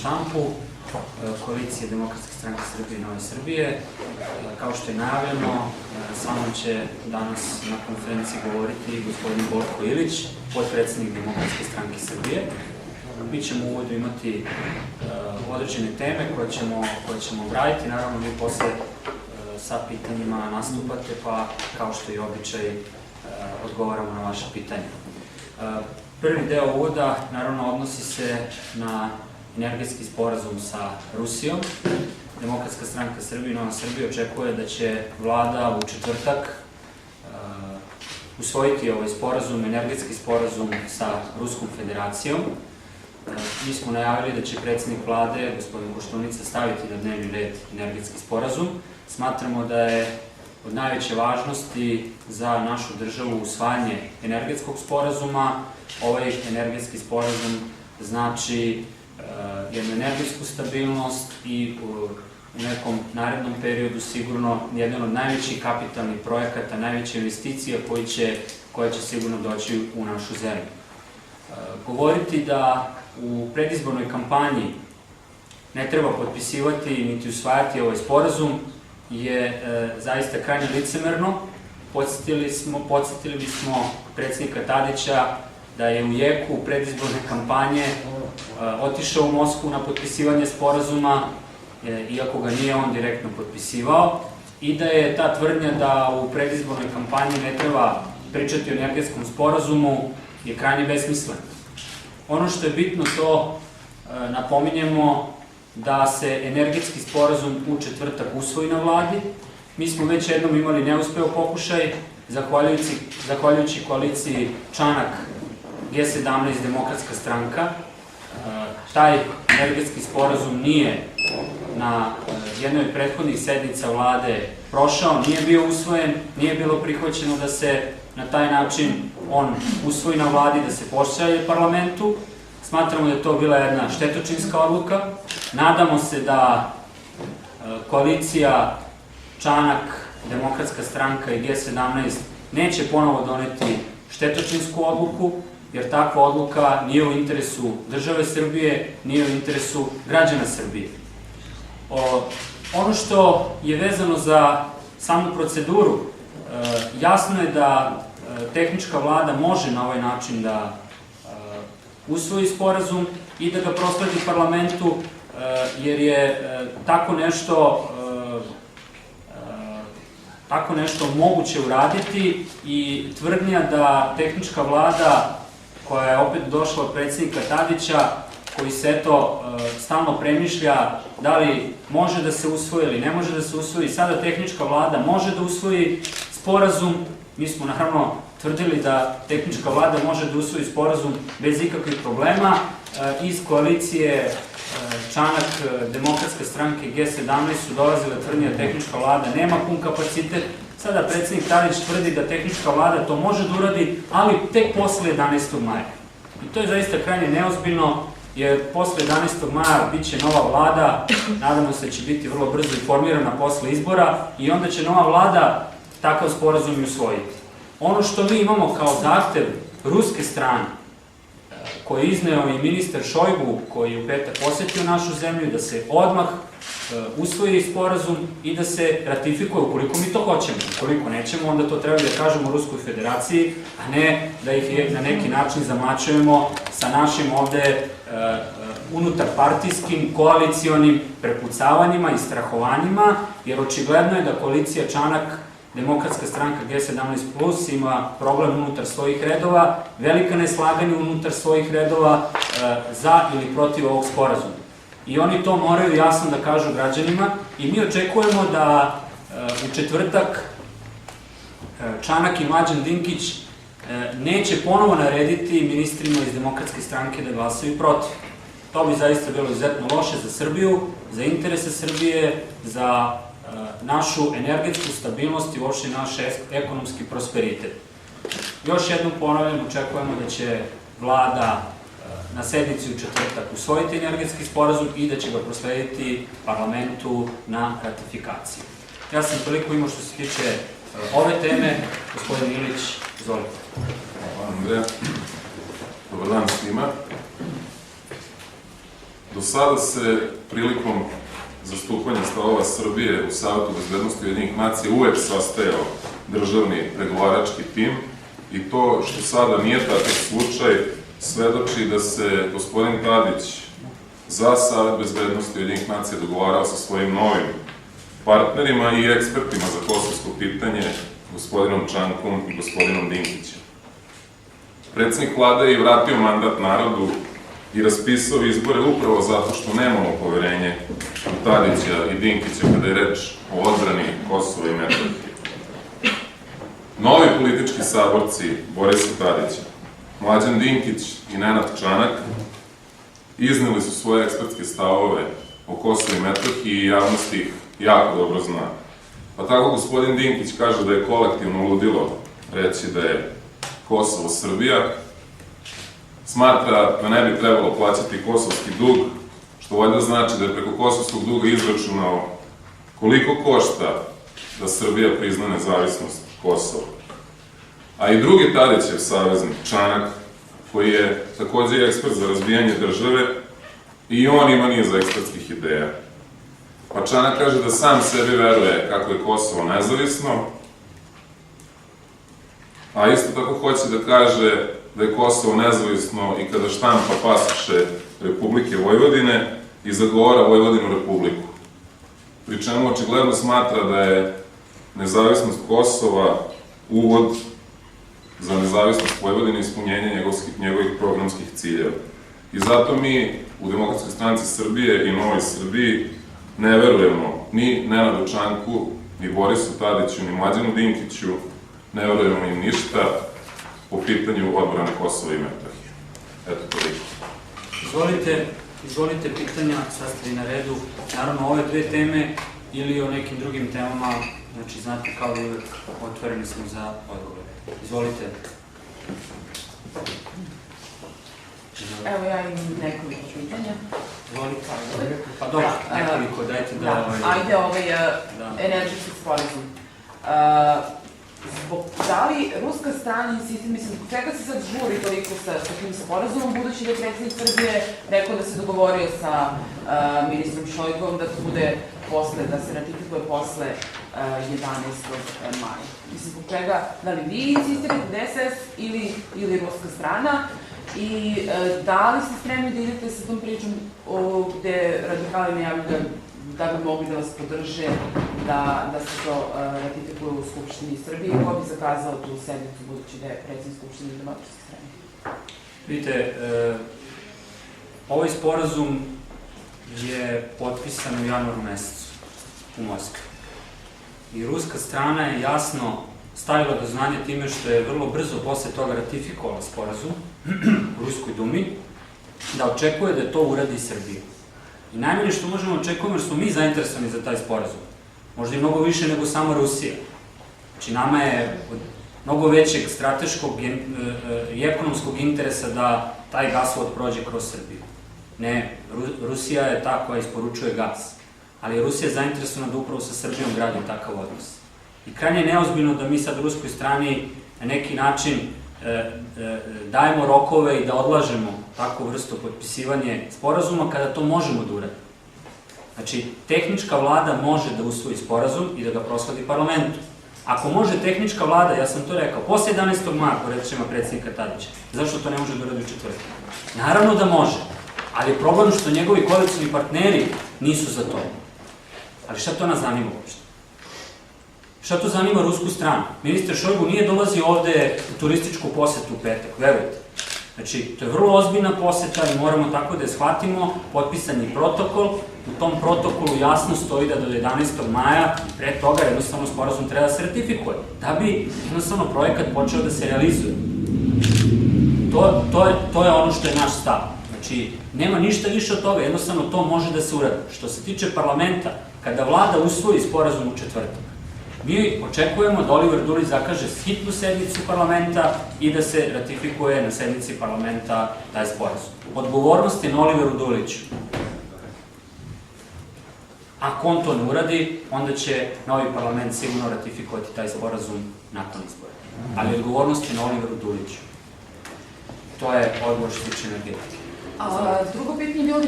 štampu koalicije Demokratske stranke Srbije i Nove Srbije. Kao što je najavljeno, sa mnom će danas na konferenciji govoriti gospodin Borko Ilić, potpredsednik Demokratske stranke Srbije. Mi ćemo u uvodu imati određene teme koje ćemo obraditi. Naravno, vi posle sa pitanjima nastupate, pa kao što je običaj, odgovaramo na vaše pitanje. Prvi deo uvoda, naravno, odnosi se na energetski sporazum sa Rusijom. Demokratska stranka Srbije i Nova Srbija očekuje da će vlada u četvrtak usvojiti ovaj sporazum, energetski sporazum sa Ruskom federacijom. Mi smo najavili da će predsednik vlade, gospodin Koštunica, staviti na dnevni red energetski sporazum. Smatramo da je od najveće važnosti za našu državu usvajanje energetskog sporazuma. Ovaj energetski sporazum znači jednu energetsku stabilnost i u nekom narednom periodu sigurno jedan od najvećih kapitalnih projekata, najveće investicija koje će sigurno doći u našu zemlju. Govoriti da u predizbornoj kampanji ne treba potpisivati niti usvajati ovaj sporazum je zaista krajnje licemerno. Podsjetili bismo predsednika Tadića da je u jeku predizborne kampanje otišao u Moskvu na potpisivanje sporazuma, iako ga nije on direktno potpisivao, i da je ta tvrdnja da u predizbornoj kampanji ne treba pričati o energetskom sporazumu je krajnje besmislena. Ono što je bitno, to napominjemo da se energetski sporazum u četvrtak usvoji na vladi. Mi smo već jednom imali neuspeo pokušaj, zahvaljujući koaliciji Čanak, G17, Demokratska stranka. Taj energetski sporazum nije na jednoj od prethodnih sednica vlade prošao, nije bio usvojen, nije bilo prihvaćeno da se na taj način on usvoji na vladi, da se pošalje parlamentu. Smatramo da je to bila jedna štetočinska odluka. Nadamo se da koalicija Čanak, Demokratska stranka i G17 neće ponovo doneti štetočinsku odluku, jer takva odluka nije u interesu države Srbije, nije u interesu građana Srbije. Ono što je vezano za samu proceduru, jasno je da tehnička vlada može na ovaj način da usvoji sporazum i da ga prosledi parlamentu, jer je tako nešto moguće uraditi, i tvrdnja da tehnička vlada, koja je opet došla od predsednika Tadića, koji se eto stalno premišlja da li može da se usvoji ili ne može da se usvoji, sada tehnička vlada može da usvoji sporazum. Mi smo naravno tvrdili da tehnička vlada može da usvoji sporazum bez ikakvih problema. Iz koalicije Čanak, Demokratske stranke, G17 su dolazile tvrdnje da tehnička vlada nema pun kapacitet. Sada predsednik Tadić tvrdi da tehnička vlada to može da uradi, ali tek posle 11. maja. I to je zaista krajnje neozbiljno, jer posle 11. maja biće nova vlada, nadamo se da će biti vrlo brzo informirana posle izbora, i onda će nova vlada takav sporazum i usvojiti. Ono što mi imamo kao zahtev ruske strane, koji je izneo i ministar Šojgu, koji je u petak posetio našu zemlju, da se odmah usvoji sporazum i da se ratifikuje ukoliko mi to hoćemo. Ukoliko nećemo, onda to treba da kažemo Ruskoj federaciji, a ne da ih na neki način zamačujemo sa našim ovde unutarpartijskim, koalicionim prepucavanjima i strahovanjima, jer očigledno je da koalicija Čanak, Demokratska stranka, G17+, ima problem unutar svojih redova, velika neslaganja unutar svojih redova za ili protiv ovog sporazuma. I oni to moraju jasno da kažu građanima, i mi očekujemo da u četvrtak Čanak i Mlađan Dinkić neće ponovo narediti ministrima iz Demokratske stranke da glasaju protiv. To bi zaista bilo izuzetno loše za Srbiju, za interese Srbije, za našu energetsku stabilnost i uopšte naš ekonomski prosperitet. Još jednom ponavljam, očekujemo da će vlada na sednici u četvrtak usvojiti energetski sporazum i da će ga proslediti parlamentu na ratifikaciju. Ja sam toliko imao što se tiče ove teme. Gospodin Ilić, izvolite. Hvala, Andreja. Dobar dan svima. Do sada se prilikom zastupanja stavova Srbije u Savetu bezbednosti Ujedinjenih nacija uvek sastajao državni pregovarački tim i to što sada nije takav slučaj svedoči da se gospodin Tadić za Savet bezbednosti Ujedinjenih nacija dogovarao sa svojim novim partnerima i ekspertima za kosovsko pitanje, gospodinom Čankom i gospodinom Dinkićem. Predsednik vlade je vratio mandat narodu i raspisao izbore upravo zato što nemamo poverenje u Tadića i Dinkića kada je reč o odbrani Kosova i Metohije. Novi politički saborci Borisa Tadića, Mlađan Dinkić i Nenad Čanak izneli su svoje ekspertske stavove o Kosovu i Metohiji i javnost ih jako dobro zna. Pa tako gospodin Dinkić kaže da je kolektivno ludilo reći da je Kosovo Srbija, smatra da ne bi trebalo plaćati kosovski dug, što valjda znači da je preko kosovskog duga izračunao koliko košta da Srbija prizna nezavisnost Kosova. A i drugi Tadićev saveznik, Čanak, koji je takođe ekspert za razbijanje države, i on ima niz ekspertskih ideja. Pa Čanak kaže da sam sebi veruje kako je Kosovo nezavisno, a isto tako hoće da kaže da je Kosovo nezavisno i kada štampa pasoše Republike Vojvodine i zagovara Vojvodinu republiku. Pri čemu očigledno smatra da je nezavisnost Kosova uvod za nezavisnost Vojvodine i ispunjenje njegovih programskih ciljeva. I zato mi u Demokratskoj stranci Srbije i Novoj Srbiji ne verujemo ni Nenadu Čanku, ni Borisu Tadiću, ni Mlađanu Dinkiću, ne verujemo im ništa po pitanju odbrane Kosova i Metohije. Eto, toliko. Izvolite pitanja, sad ste na redu. Naravno, ove dve teme ili o nekim drugim temama, znači, znate, kao da uvek otvoreni smo za odgovore. Izvolite. Evo, ja imam nekoliko pitanja. Izvolite. Pa dobro, nekoliko, dajte da... Ajde, energetski sporazum. Da li ruska strana insistira, mislim, zbog čega se sad žuri toliko sa tim sporazumom, budući da je predsednik Srbije rekao da se dogovorio sa ministrom Šojgom da to bude posle, da se ratifikuje posle 11. maja. Mislim, zbog čega, da li vi insistirate, DSS ili ruska strana, i da li ste spremni da idete sa tom pričom gde radikali najavljaju da bi mogli da vas podrže, da se to ratifikuje u Skupštini Srbije, ko bi zakazao tu sednicu, budući da je predsednik Skupštine Demokratske strane? Vidite, ovaj sporazum je potpisan u januaru mesecu u Moskvi. I ruska strana je jasno stavila do znanja time što je vrlo brzo posle toga ratifikovala sporazum u Ruskoj dumi, da očekuje da to uradi Srbija. I najmanje što možemo očekujemo, jer smo mi zainteresovani za taj sporazum. Možda i mnogo više nego samo Rusija. Znači, nama je od mnogo većeg strateškog i ekonomskog interesa da taj gasovod prođe kroz Srbiju. Ne, Rusija je ta koja isporučuje gas. Ali Rusija je zainteresovana da upravo sa Srbijom gradi takav odnos. I krajnje je neozbiljno da mi sad ruskoj strani na neki način dajemo rokove i da odlažemo takvu vrstu potpisivanje sporazuma kada to možemo da uradimo. Znači, tehnička vlada može da usvoji sporazum i da ga prosledi parlamentu. Ako može tehnička vlada, ja sam to rekao, posle 11. maja, po rečima predsednika Tadića, zašto to ne može da uradi u četvrtak? Naravno da može, ali je problem što njegovi koalicioni partneri nisu za to. Ali šta to nas zanima uopšte? Šta to zanima rusku stranu? Ministar Šojgu nije dolazio ovde u turističku posetu u petak, verujte. Znači, to je vrlo ozbiljna poseta i moramo tako da je shvatimo, potpisan je protokol, u tom protokolu jasno stoji da do 11. maja pre toga jednostavno sporazum treba da se ratifikuje, da bi jednostavno projekat počeo da se realizuje. To je ono što je naš stav. Znači, nema ništa više od toga, jednostavno to može da se uradi. Što se tiče parlamenta, kada vlada usvoji sporazum u četvrtak, mi očekujemo da Oliver Dulić zakaže hitnu sednicu parlamenta i da se ratifikuje na sednici parlamenta taj sporazum. Odgovornost je na Oliveru Duliću. Ako on to ne uradi, onda će novi parlament sigurno ratifikovati taj sporazum nakon izbora. Ali odgovornost je na Oliveru Duliću. To je odgovor što se tiče energetike. Drugo pitanje, ljudi